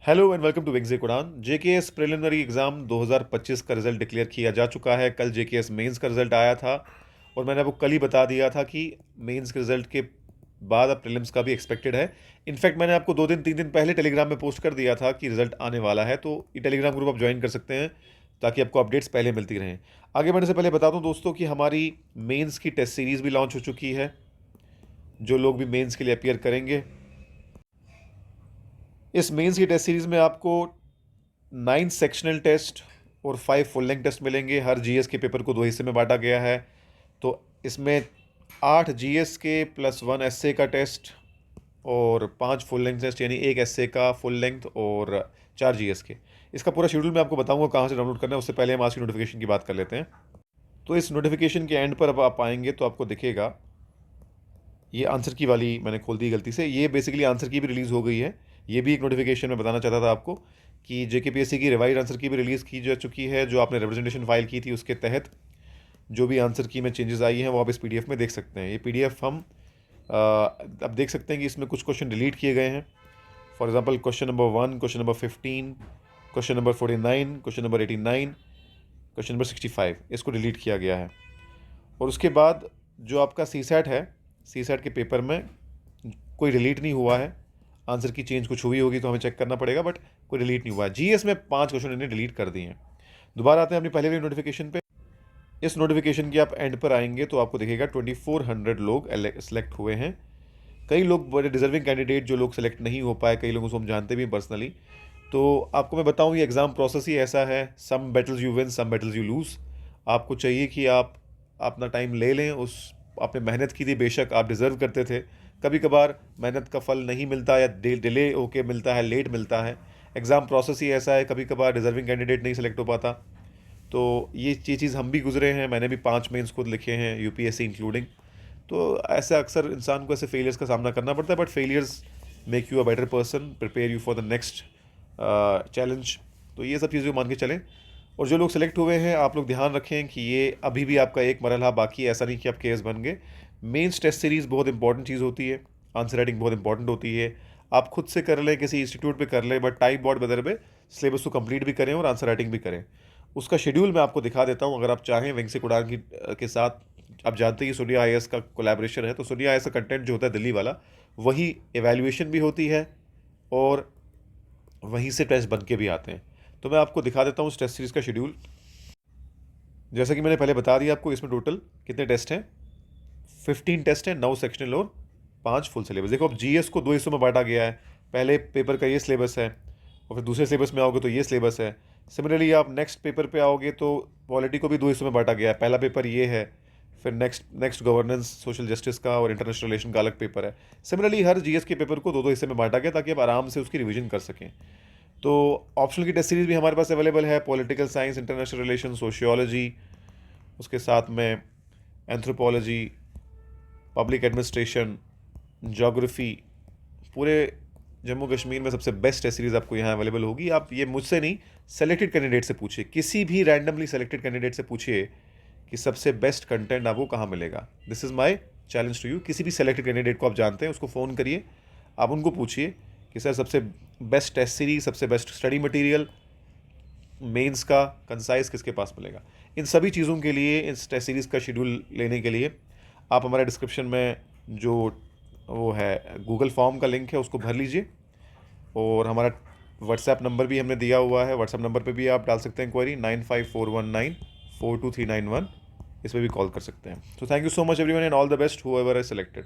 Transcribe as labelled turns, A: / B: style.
A: Hello and welcome to wings Udaan. JKS preliminary exam 2025 का result declare किया जा चुका है। कल जेकेएस मेंस का रिजल्ट आया था और मैंने आपको कल ही बता दिया था कि मेंस के रिजल्ट के बाद अब प्रीलिम्स का भी एक्सपेक्टेड है। इनफैक्ट मैंने आपको 2 दिन 3 दिन पहले टेलीग्राम में पोस्ट कर दिया था कि रिजल्ट आने वाला है, तो ये टेलीग्राम ग्रुप आप ज्वाइन कर सकते हैं ताकि आपको अपडेट्स पहले मिलती रहें। आगे बढ़ने से पहले बता दूं दोस्तों कि हमारी मेंस की टेस्ट सीरीज़ भी लॉन्च हो चुकी है। जो लोग भी मेंस के लिए अपियर करेंगे, इस मेंस की टेस्ट सीरीज़ में आपको 9 सेक्शनल टेस्ट और 5 फुल लेंथ टेस्ट मिलेंगे। हर जीएस के पेपर को 2 हिस्से में बांटा गया है। तो इसमें 8 जीएस के प्लस 1 एसए का टेस्ट और 5 फुल लेंथ टेस्ट, यानी 1 एसए का फुल लेंथ और 4 जीएस के। इसका पूरा शेड्यूल मैं आपको बताऊंगा कहाँ से डाउनलोड करना है। उससे पहले हम आज की नोटिफिकेशन की बात कर लेते हैं। तो इस नोटिफिकेशन के एंड पर अब आप आएंगे तो आपको दिखेगा ये आंसर की वाली मैंने खोल दी गलती से। ये बेसिकली आंसर की भी रिलीज़ हो गई है। ये भी एक नोटिफिकेशन में बताना चाहता था आपको कि जेकेपीएससी की रिवाइज आंसर की भी रिलीज़ की जा चुकी है। जो आपने रिप्रेजेंटेशन फाइल की थी उसके तहत जो भी आंसर की में चेंजेस आई हैं वो आप इस पीडीएफ में देख सकते हैं। ये पीडीएफ हम अब देख सकते हैं कि इसमें कुछ क्वेश्चन डिलीट किए गए हैं। For example question number 1, question number 15, question number 49, question number 89, question number 65, इसको डिलीट किया गया है। और उसके बाद जो आपका सी सैट है, सी सैट के पेपर में कोई डिलीट नहीं हुआ है। आंसर की चेंज कुछ हुई होगी तो हमें चेक करना पड़ेगा, बट कोई डिलीट नहीं हुआ है। जीएस में 5 क्वेश्चन इन्हें डिलीट कर दिए हैं। दोबारा आते हैं अपनी पहले वाली नोटिफिकेशन पे। इस नोटिफिकेशन के आप एंड पर आएंगे तो आपको दिखेगा 2400 लोग सेलेक्ट हुए हैं। कई लोग बड़े डिजर्विंग कैंडिडेट जो लोग सेलेक्ट नहीं हो पाए, कई लोगों को हम जानते भी हैं पर्सनली। तो आपको मैं बताऊं, ये एग्ज़ाम प्रोसेस ही ऐसा है, some battles you win, some battles you lose. आपको चाहिए कि आप अपना टाइम ले लें। आपने मेहनत की थी, बेशक आप डिज़र्व करते थे। कभी कभार मेहनत का फल नहीं मिलता या डिले होके मिलता है, लेट मिलता है। एग्ज़ाम प्रोसेस ही ऐसा है, कभी कभार डिजर्विंग कैंडिडेट नहीं सेलेक्ट हो पाता। तो ये चीज़ हम भी गुजरे हैं। मैंने भी 5 मेंस खुद लिखे हैं, यूपीएससी इंक्लूडिंग। तो ऐसा अक्सर इंसान को ऐसे फेलियर्स का सामना करना पड़ता है, but failures make you a better person, prepare you for the next challenge. तो ये सब चीज़ें मान के चलें। और जो लोग सेलेक्ट हुए हैं, आप लोग ध्यान रखें कि ये अभी भी आपका एक मरहला बाकी है। ऐसा नहीं कि आप केएस बन गए। मेंस टेस्ट सीरीज़ बहुत इंपॉर्टेंट चीज़ होती है। आंसर राइटिंग बहुत इंपॉर्टेंट होती है। आप खुद से कर लें, किसी इंस्टीट्यूट पे कर लें, बट टाइप बोर्ड बदर पे सिलेबस को कंप्लीट भी करें और आंसर राइटिंग भी करें। उसका शेड्यूल मैं आपको दिखा देता हूँ, अगर आप चाहें। विंग्स उड़ान की के साथ आप जानते ही सोनिया आईएएस का कोलैबोरेशन है, तो सोनिया आईएएस का कंटेंट जो होता है दिल्ली वाला, वही एवेल्युएशन भी होती है और वहीं से टेस्ट बन के भी आते हैं। तो मैं आपको दिखा देता हूँ उस टेस्ट सीरीज़ का शेड्यूल। जैसा कि मैंने पहले बता दिया आपको, इसमें टोटल कितने टेस्ट हैं। 15 टेस्ट हैं, 9 सेक्शनल और 5 फुल सिलेबस। देखो, अब जीएस को 2 हिस्सों में बांटा गया है। पहले पेपर का ये सिलेबस है और फिर दूसरे सिलेबस में आओगे तो ये सिलेबस है। सिमिलरली आप नेक्स्ट पेपर पे आओगे तो पॉलिटी को भी 2 हिस्सों में बांटा गया है। पहला पेपर ये है, फिर नेक्स्ट गवर्नेंस, सोशल जस्टिस का और इंटरनेशनल रिलेशन का अलग पेपर है। सिमिलरली हर जीएस के पेपर को 2-2 हिस्से में बांटा गया ताकि आप आराम से उसकी रिवीजन कर सकें। तो ऑप्शनल की टेस्ट सीरीज़ भी हमारे पास अवेलेबल है। Political science, international relation, sociology, उसके साथ में एंथ्रोपोलॉजी, पब्लिक एडमिनिस्ट्रेशन, ज्योग्राफी। पूरे जम्मू कश्मीर में सबसे बेस्ट टेस्ट सीरीज़ आपको यहाँ अवेलेबल होगी। आप ये मुझसे नहीं, सेलेक्टेड कैंडिडेट से पूछिए, किसी भी रैंडमली सेलेक्टेड कैंडिडेट से पूछिए कि सबसे बेस्ट कंटेंट आपको कहाँ मिलेगा। This is my challenge to you. किसी भी सेलेक्टेड कैंडिडेट को आप जानते हैं, उसको फ़ोन करिए, आप उनको पूछिए कि सर सबसे बेस्ट टेस्ट सीरीज, सबसे बेस्ट स्टडी मटेरियल मेंस का कंसाइज किसके पास मिलेगा। इन सभी चीज़ों के लिए, इस टेस्ट सीरीज़ का शेड्यूल लेने के लिए आप हमारे डिस्क्रिप्शन में जो वो है गूगल फॉर्म का लिंक है उसको भर लीजिए। और हमारा व्हाट्सएप नंबर भी हमने दिया हुआ है। व्हाट्सएप नंबर पे भी आप डाल सकते हैं क्वेरी, 9541942391। इस पर भी कॉल कर सकते हैं। तो thank you so much everyone and all the best whoever is selected.